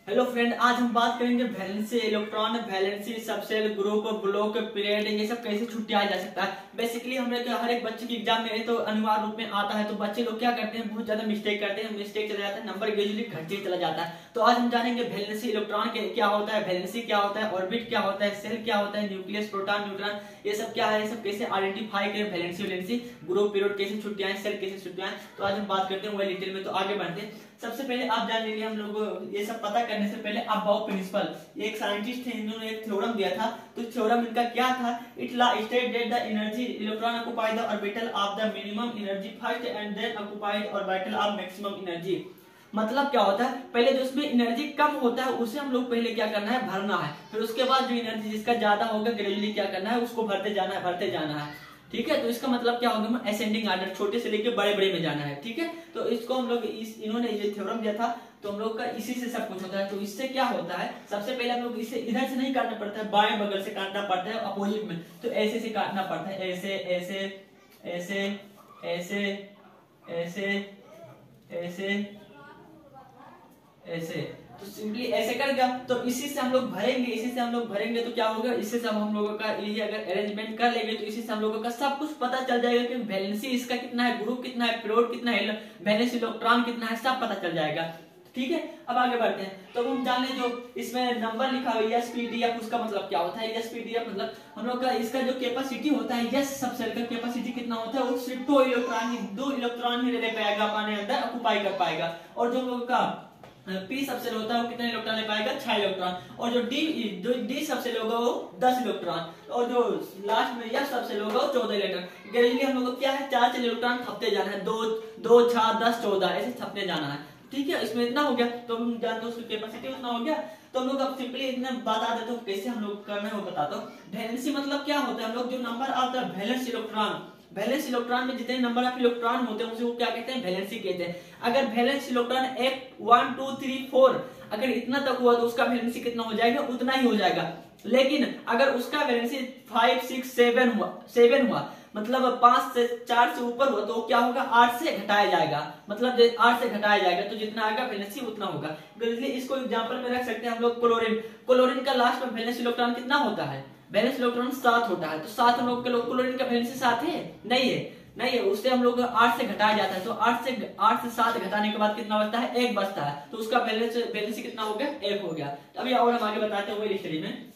Hello friend, आज हम बात करेंगे valency electron, valency subshell, group, block, period, ये सब कैसे छुट्टियां जा सकता है। बेसिकली हमें हर एक बच्चे की एग्जाम में तो अनिवार्य रूप में आता है, तो बच्चे लोग क्या करते हैं, बहुत ज्यादा मिस्टेक करते हैं, मिस्टेक चला जाता है, नंबर ग्रेजुअली घटते चला जाता है। तो आज हम जानेंगे वैलेंसी इलेक्ट्रॉन क्या होता है, वैलेंसी क्या होता है, ऑर्बिट क्या होता है, सेल क्या होता है, न्यूक्लियस, प्रोटॉन, न्यूट्रॉन, ये सब क्या है, ये सब कैसे आइडेंटिफाई करें, वैलेंसी, ग्रुप, पीरियड कैसे छुट्टियां, सेल कैसे छुट्टियां। तो आज हम बात करते हैं वही डिटेल में। तो आगे बढ़ते हैं। सबसे पहले आप जान लीजिए, हम लोग ये सब पता करने से पहले अबाउ प्रिंसिपल, एक साइंटिस्ट थे, इन्होंने एक थ्योरम दिया था। तो थ्योरम इनका क्या था, it state that the energy electron occupy the orbital of the minimum energy first and then occupied orbital of maximum energy. मतलब क्या होता है, पहले जो उसमें एनर्जी कम होता है उसे हम लोग पहले क्या करना है, भरना है। फिर उसके बाद जो एनर्जी जिसका ज्यादा होगा ग्रेजुअली क्या करना है, उसको भरते जाना है। ठीक है, तो इसका मतलब क्या होगा, असेंडिंग आर्डर, छोटे से लेके बड़े बड़े में जाना है। ठीक है, तो इसको हम लोग इन्होंने ये थ्योरम दिया था, तो हम लोग का इसी से सब कुछ होता है। तो इससे क्या होता है, सबसे पहले हम लोग इसे इधर से नहीं काटना पड़ता है, बाएं बगल से काटना पड़ता है, अपोजिट में। तो ऐसे से काटना पड़ता है, ऐसे ऐसे ऐसे ऐसे ऐसे ऐसे ऐसे। तो सिंपली ऐसे कर दिया, तो इसी से हम लोग भरेंगे, तो क्या होगा, इससे सब हम लोगों का ये अगर अरेंजमेंट कर लेंगे तो इसी से हम लोगों का सब कुछ पता चल जाएगा कि वैलेंसी इसका कितना है, ग्रुप कितना है, पीरियड कितना है, वैलेंस इलेक्ट्रॉन कितना है, सब पता चल जाएगा। ठीक है, अब आगे बढ़ते हैं। तो हम जान लें जो इसमें नंबर लिखा हुआ है एसपीडीएफ, उसका मतलब क्या होता है। एसपीडीएफ मतलब हम लोग का इसका जो कैपेसिटी होता है, यस सबसेल का कैपेसिटी कितना होता है, वो सिर्फ दो इलेक्ट्रॉन ही ले पाएगा, अपने अंदर ऑक्युपाई कर पाएगा। और जो हम लोग का पी सबसेल होता है वो कितने इलेक्ट्रॉन ले पाएगा, 6 इलेक्ट्रॉन। और जो डी सबसेल होगा वो 10 इलेक्ट्रॉन। और जो लास्ट में एफ सबसेल होगा वो 14 इलेक्ट्रॉन। ग्रेजुअली हम लोग को क्या है, 4 इलेक्ट्रॉन थपते जाना है, 2 2 6 10 14 ऐसे थपते जाना है। ठीक है, इसमें इतना हो गया, तो हम जानते हैं उसकी कैपेसिटी उतना हो गया। तो हम लोग अब सिंपली इतना बता देते हो कैसे हम लोग करना है वो बताता हूँ। वैलेंसी मतलब क्या होता है, हम लोग जो नंबर आता है वैलेंस इलेक्ट्रॉन में जितने नंबर ऑफ इलेक्ट्रॉन होते हैं उसे वो क्या कहते हैं, वैलेंसी कहते हैं। अगर वैलेंस इलेक्ट्रॉन 1 2 3 4 अगर इतना तक हुआ तो उसका वैलेंसी कितना हो जाएगा, उतना ही हो जाएगा। लेकिन अगर उसका वैलेंसी 5 6 7 हुआ मतलब 5 से 4 से ऊपर हुआ तो क्या होगा, 8 से घटाया जाएगा। मतलब 8 से घटाया जाएगा तो जितना आएगा वैलेंसी उतना होगा। इसलिए इसको एग्जांपल में रख सकते हैं हम लोग क्लोरीन का लास्ट में वैलेंस इलेक्ट्रॉन कितना होता है, वैलेंस इलेक्ट्रॉन 7 होता है। तो 7 हम लोग क्लोरीन का वैलेंसी 7 है, नहीं है, उससे हम लोग 8 से घटाया जाता है। तो 8 से 7 घटाने के बाद कितना बचता है, 1 बचता है। तो उसका वैलेंसी कितना हो गया, 1 हो गया। अभी और हम आगे बताते हैं वही स्टडी में।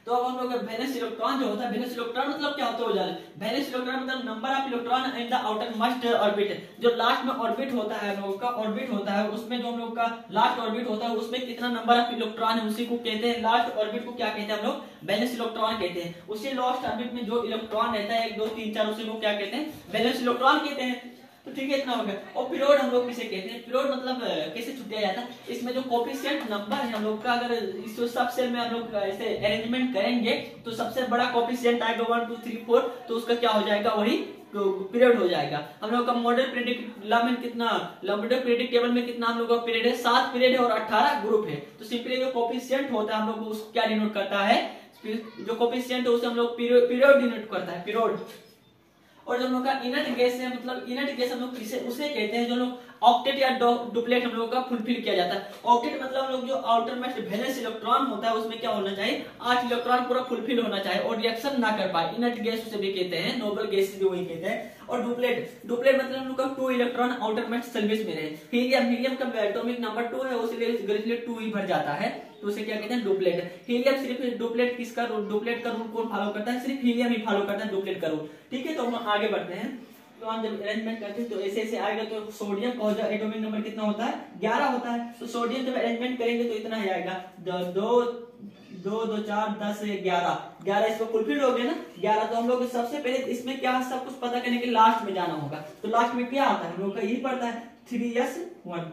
तो अब हम लोग वैलेंस इलेक्ट्रॉन जो होता है, वैलेंस इलेक्ट्रॉन मतलब क्या होता है वो जाने। वैलेंस इलेक्ट्रॉन मतलब number of electron in the outer most orbit, जो लास्ट में ऑर्बिट होता है हम लोगों का, ऑर्बिट होता है उसमें जो हम लोग का लास्ट ऑर्बिट होता है उसमें कितना नंबर ऑफ इलेक्ट्रॉन है उसी को कहते हैं, लास्ट ऑर्बिट को क्या कहते हैं हम लोग, वैलेंस इलेक्ट्रॉन कहते हैं। उसी लास्ट ऑर्बिट में जो इलेक्ट्रॉन रहता है 1 2 3 4 उसी को क्या कहते हैं, वैलेंस इलेक्ट्रॉन कहते हैं। तो ठीक है, इतना हो गया। और पीरियड हम लोग किसे कहते हैं, पीरियड मतलब कैसे छुट्टिया जाता है, इसमें जो कोफिशिएंट नंबर है हम लोग का, अगर इस सब सेल में हम लोग ऐसे अरेंजमेंट करेंगे तो सबसे बड़ा कोफिशिएंट आएगा 1 2 3 4, तो उसका क्या हो जाएगा, वही पीरियड हो जाएगा। हम लोग का मॉडल पीरियडिक टेबल में कितना हम लोग का पीरियड है, 7 पीरियड है और 18 ग्रुप है। तो सिंपली जो कोफिशिएंट होता है हम लोग उसको क्या डिनोट करता है, जो कोफिशिएंट है उसे हम लोग पीरियड डिनोट करता है, पीरियड। और जो हम लोग का इनर्ट गैस है, मतलब इनर्ट गैस हम लोग उसे कहते हैं जो लोग ऑक्टेट या डुप्लेट हम लोग का फुलफिल किया जाता है। ऑक्टेट मतलब हम लोग जो आउटर मोस्ट वैलेंस इलेक्ट्रॉन होता है उसमें क्या होना चाहिए, 8 इलेक्ट्रॉन पूरा फुलफिल होना चाहिए और रिएक्शन ना कर पाए, इनर्ट गैस उसे भी कहते हैं, नोबल गैस भी वही कहते हैं। और डुप्लेट मतलब हम लोग का 2 इलेक्ट्रॉन आउटर मोस्ट सर्विस में रहे। हीलियम का एटॉमिक नंबर 2 है, उसलिए 2 ही भर जाता है, तो उसे क्या कहते हैं, डुप्लेट। हीलियम सिर्फ डुप्लेट का रूल कौन फॉलो करता है, सिर्फ हीलियम ही फॉलो करता है डुप्लेट का रूल। ठीक है, तो हम आगे बढ़ते हैं। तो हम जब अरेंजमेंट करते हैं तो ऐसे आएगा। तो सोडियम का एटॉमिक नंबर कितना होता है, 11 होता है। तो सोडियम जब अरेंजमेंट करेंगे तो इतना ही आएगा, 2 2 4 10 11 इसको फुलफिल हो गया ना, 11। तो हम लोग सबसे पहले इसमें क्या सब कुछ पता करने के लास्ट में जाना होगा। तो लास्ट में क्या आता है, हम लोग का यही पड़ता है 3s1।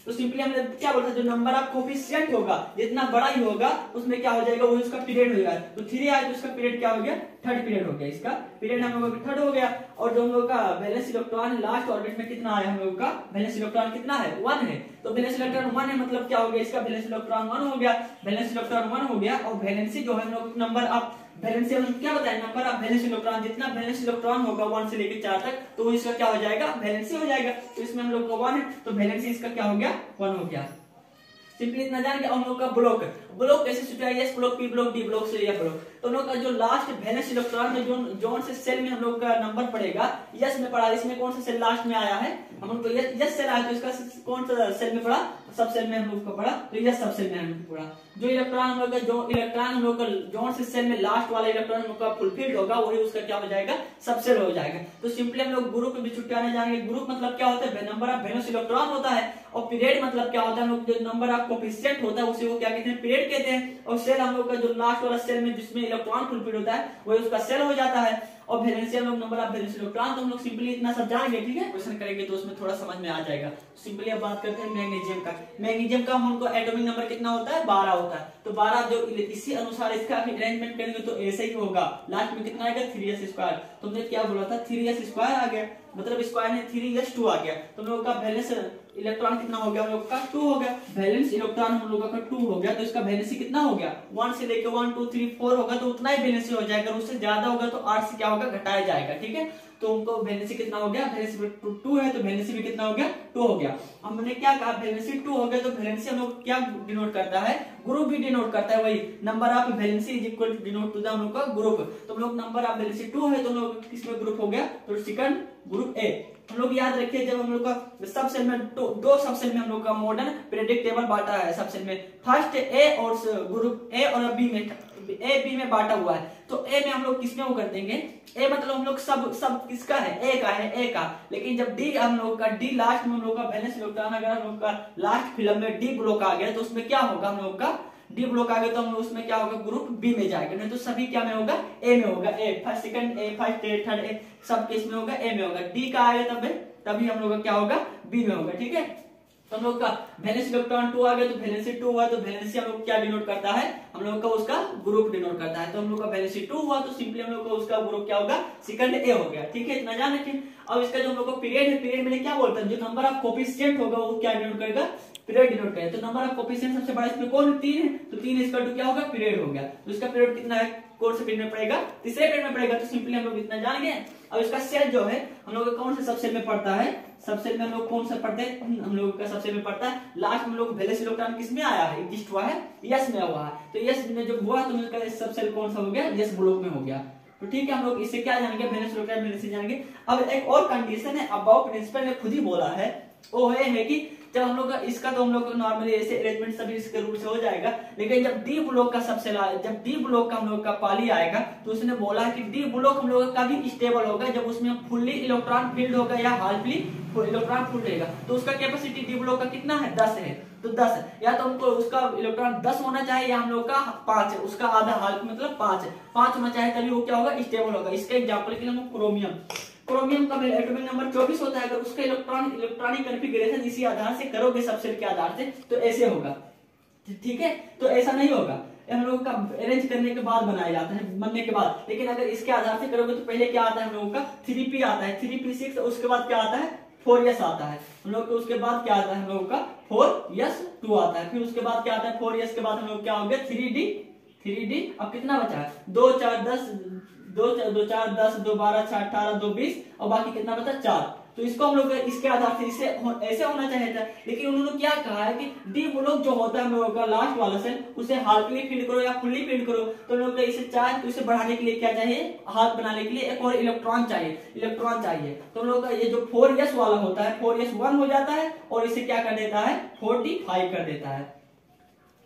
तो सिंपली हमने क्या बोलता है, जो नंबर ऑफ कोफिशिएंट होगा जितना बड़ा ही होगा उसमें क्या हो जाएगा, वही उसका पीरियड होगा। तो 3 आए तो उसका पीरियड क्या हो गया, 3rd पीरियड हो गया, इसका पीरियड हम लोगों का 3rd हो गया। और जो हम लोग का वैलेंस इलेक्ट्रॉन लास्ट ऑर्बिट में कितना आया, हम लोग का वैलेंस इलेक्ट्रॉन कितना है, 1 है। तो वैलेंस इलेक्ट्रॉन 1 है, मतलब क्या हो गया, इसका वैलेंस इलेक्ट्रॉन 1 हो गया, वैलेंस इलेक्ट्रॉन 1 हो गया। और वैलेंसी जो है हम लोग नंबर ऑफ वैलेंसी हम क्या बताएं, नंबर ऑफ वैलेंस इलेक्ट्रॉन, जितना वैलेंस इलेक्ट्रॉन होगा 1 से लेकर 4 तक तो इसका क्या हो जाएगा, वैलेंसी हो जाएगा। तो इसमें हम लोग को 1 है तो वैलेंसी इसका क्या हो गया, 1 हो गया। सिंपली इतना जान के हम लोग का ब्लॉक कैसे सूत्र है, S block, P block, D block से या ब्लॉक। तो हम लोग का जो लास्ट वैलेंस इलेक्ट्रॉन में जोन से सेल में हम लोग का नंबर पड़ेगा, यस में पड़ा, इसमें कौन सा सेल लास्ट में आया है, हम लोग को यस सेल आया, तो इसका कौन सा सेल में पड़ा, सब सेल में हम लोग का पड़ा, तो यस सब सेल में हम लोग को पड़ा। जो इलेक्ट्रॉन हम लोग का जोन से सेल में लास्ट वाला इलेक्ट्रॉन हम लोग का फुलफिल्ड होगा, वही उसका क्या हो जाएगा, सब सेल हो जाएगा। तो सिंपली हम लोग ग्रुप भी छुट्टियाने जाएंगे। ग्रुप मतलब क्या होता है, नंबर ऑफ वैलेंस इलेक्ट्रॉन होता है, और पीरियड मतलब क्या होता है, हम लोग जो नंबर ऑफ कोएफिशिएंट होता है उसे वो क्या कहते हैं, पीरियड कहते हैं। और सेल हम लोग का जो लास्ट वाला सेल में जिसमें इलेक्ट्रॉन फुलफिल होता है वही उसका सेल हो जाता है। और वैलेंसी हम लोग नंबर ऑफ वैलेंस इलेक्ट्रॉन, तो हम लोग सिंपली इतना सब जानेंगे, ठीक है, क्वेश्चन करेंगे तो उसमें थोड़ा समझ में आ जाएगा। सिंपली अब बात करते हैं मैग्नीशियम का। मैग्नीशियम का हमको एटॉमिक नंबर कितना होता है, 12 होता है। तो 12 जो इसी अनुसार इसका अरेंजमेंट करेंगे तो ऐसे ही होगा, लास्ट में कितना आएगा, 3s²। तुमने क्या बोला था, 3s² आ गया, मतलब स्क्वायर में 3s2 आ गया। तो हम लोग का वैलेंस इलेक्ट्रॉन कितना हो गया, हम लोग का 2 हो गया। वैलेंस इलेक्ट्रॉन हम लोगों का 2 हो गया, तो इसका वैलेंसी कितना हो गया, 1 से लेकर 1 2 3 4 होगा, तो उतना ही वैलेंसी हो जाएगा। उससे ज्यादा होगा तो 8 से क्या होगा, घटाया जाएगा, ठीक है। तो उनको वैलेंसी कितना हो गया, वैलेंसी 2 है, तो वैलेंसी भी कितना हो गया, 2 हो गया। हमने क्या कहा, वैलेंसी 2 हो गया, तो वैलेंसी हम लोग क्या डिनोट करता है, ग्रुप भी डिनोट करता है, वही number of valency is equal to denote to the हम लोग का ग्रुप। तो हम लोग नंबर ऑफ वैलेंसी 2 है, तो हम लोग किसमें ग्रुप हो गया, तो सेकंड ग्रुप ए। हम लोग याद रखिए, जब हम लोग का सब सेल में दो सब सेल में हम लोग का मॉडर्न पीरियोडिक टेबल बांटा है, सब सेल में फर्स्ट ए और ग्रुप ए और बी में, ए बी में बांटा हुआ है। तो ए में हम लोग किसमें वो कर देंगे, ए मतलब हम लोग सब किसका है, ए का है, ए का। लेकिन जब डी हम लोग का, डी लास्ट में हम लोग का वैलेंस इलेक्ट्रॉन अगर हम लोग का लास्ट फिल्म में डी ब्लॉक आ गया, तो उसमें क्या होगा, हम लोग का डी ब्लॉक आ गया तो हम लोग उसमें क्या होगा, ग्रुप बी में जाएगा। नहीं तो सभी क्या में होगा, ए में होगा, A first second A first A third A सब केस में होगा, ए में होगा। डी का आएगा तभी हम लोग का क्या होगा, बी में होगा, ठीक है। तो हम लोग का वैलेंस इलेक्ट्रॉन 2 आ गया, तो वैलेंसी 2 हुआ, तो वैलेंसी हम लोग क्या डिनोट करता है, हम लोग का उसका ग्रुप डिनोट करता है। तो हम लोग का वैलेंसी 2 हुआ, तो सिंपली हम लोग का उसका ग्रुप क्या होगा, सेकंड ए हो गया, ठीक है, इतना जान रखिए। अब इसका जो हम लोग का पीरियड है, पीरियड में क्या बोलता है, जो नंबर ऑफ कोएफिशिएंट होगा वो क्या डिनोट करेगा, पीरियड डिनोट करेगा। तो नंबर ऑफ कोएफिशिएंट सबसे बड़ा इसमें कौन है, 3 है, तो 3 इसका क्या होगा, पीरियड हो गया। तो इसका पीरियड कितना है, कौन से पीरियड में पड़ेगा, तीसरे पीरियड में पड़ेगा। तो सिंपली हम लोग इतना जान गए। अब इसका सेल जो है हम लोग कौन से सब सेल में पड़ता है, सब सेल में हम लोग कौन सा पढ़ते हैं, हम लोग का सब सेल में पड़ता है लास्ट में लोग वैलेंस इलेक्ट्रॉन किसमें आया है, एग्जिस्ट हुआ है, यस में हुआ है। तो यस में जब हुआ तो मिलकर सब सेल कौन सा हो गया, यस ब्लॉक में हो गया। तो ठीक है, हम लोग इससे क्या जानेंगे, वैलेंस इलेक्ट्रॉन वैलेंसी जानेंगे। अब एक और कंडीशन है, अबाउट प्रिंसिपल ने खुद ही बोला है, वो है कि जब हम लोग का इसका तो हम लोग नॉर्मली ऐसे अरेंजमेंट सभी इसके रूप से हो जाएगा, लेकिन जब डी ब्लॉक का सबसे जब डी ब्लॉक का हम लोग का पाली आएगा, तो उसने बोला है कि डी ब्लॉक हम लोग का भी स्टेबल होगा जब उसमें फुल्ली इलेक्ट्रॉन फील्ड होगा या हार्डली इलेक्ट्रॉन फील्ड रहेगा। तो उसका कैपेसिटी डी ब्लॉक का कितना है, 10 है। तो 10 या तो हमको उसका इलेक्ट्रॉन 10 होना चाहिए, या हम लोग का 5 है, उसका आधा हाल मतलब 5 होना चाहिए, तभी वो क्या होगा, स्टेबल होगा। इसका एग्जाम्पल के लिए क्रोमियम का एटॉमिक नंबर 24 होता है। अगर उसका इलेक्ट्रॉनिक कॉन्फ़िगरेशन इसी आधार से करोगे, सब सेल के आधार से, तो ऐसे होगा, ठीक है। तो ऐसा नहीं होगा, हम लोग का अरेंज करने के बाद बनाया जाता है, बनने के बाद। लेकिन अगर इसके आधार से करोगे तो पहले क्या आता है, हम लोगों का 3p आता है, 3p6, उसके बाद क्या आता है, 4s आता है हम लोग को। उसके बाद क्या आता है, हम लोगों का 4s2 आता है। फिर उसके बाद क्या आता है, 4s के बाद हम लोग क्या हो गया, 3d। अब कितना बचा है, 2 4 10 2 4 10 2 12 6 18 2 20 और बाकी कितना बचा, 4। तो इसको हम लोग इसके आधार से ऐसे होना चाहिए था, लेकिन उन्होंने क्या कहा है कि डी ब्लॉक जो होता है हम लोगों का लास्ट वाला सेल, उसे हार्डली फील्ड करो या फुल्ली फील्ड करो। तो हम लोग इसे चाहे तो इसे बढ़ाने के लिए क्या चाहिए, हाथ बनाने के लिए एक और इलेक्ट्रॉन चाहिए। तो हम लोग का ये जो 4s वाला होता है, 4s1 हो जाता है और इसे क्या कर देता है, 45 कर देता है।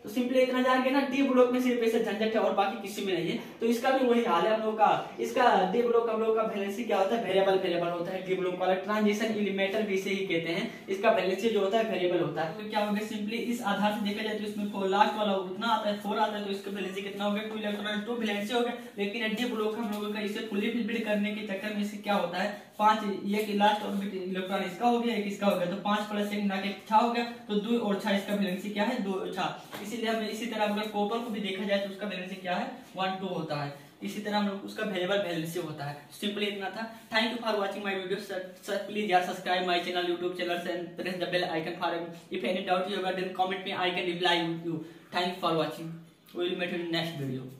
तो सिंपली इतना जान के ना, डी ब्लॉक में सिर्फ ऐसे झंझट है और बाकी किसी में नहीं है। तो इसका भी वही हाल है हम लोग का। इसका डी ब्लॉक हम लोग का वैलेंसी क्या होता है, वेरिएबल होता है। डी ब्लॉक वाला ट्रांजिशन एलिमेंटर भी इसे ही कहते हैं। इसका वैलेंसी जो होता है वेरिएबल होता है। तो क्या होगा, सिंपली इस आधार से देखा जाए तो इसमें लास्ट वाला उतना आता है, 4 आता है, तो इसका वैलेंसी कितना हो गया, 2 इलेक्ट्रॉन 2 वैलेंसी हो गया। लेकिन डी ब्लॉक हम लोगों का इसे फुली फिल्ड करने के चक्कर में इसे क्या होता है, 5 ये कि लास्ट ऑर्बिट इलेक्ट्रॉन इसका हो गया, एक इसका हो गया, तो 5 + 1 ना के 6 हो गया। तो 2 और 6 इसका वैलेंसी क्या है, 2 6। इसीलिए हम इसी तरह अगर कॉपर को भी देखा जाए तो उसका वैलेंसी क्या है, 1 2 होता है। इसी तरह हम लोग उसका वेरिएबल वैलेंसी होता है। सिंपली इतना था। Thank you for watching my video sir. Please यार subscribe my channel, YouTube channel and press the bell icon for if any doubt you have then comment me, I can reply you. Thank you for watching. We will meet you in next video.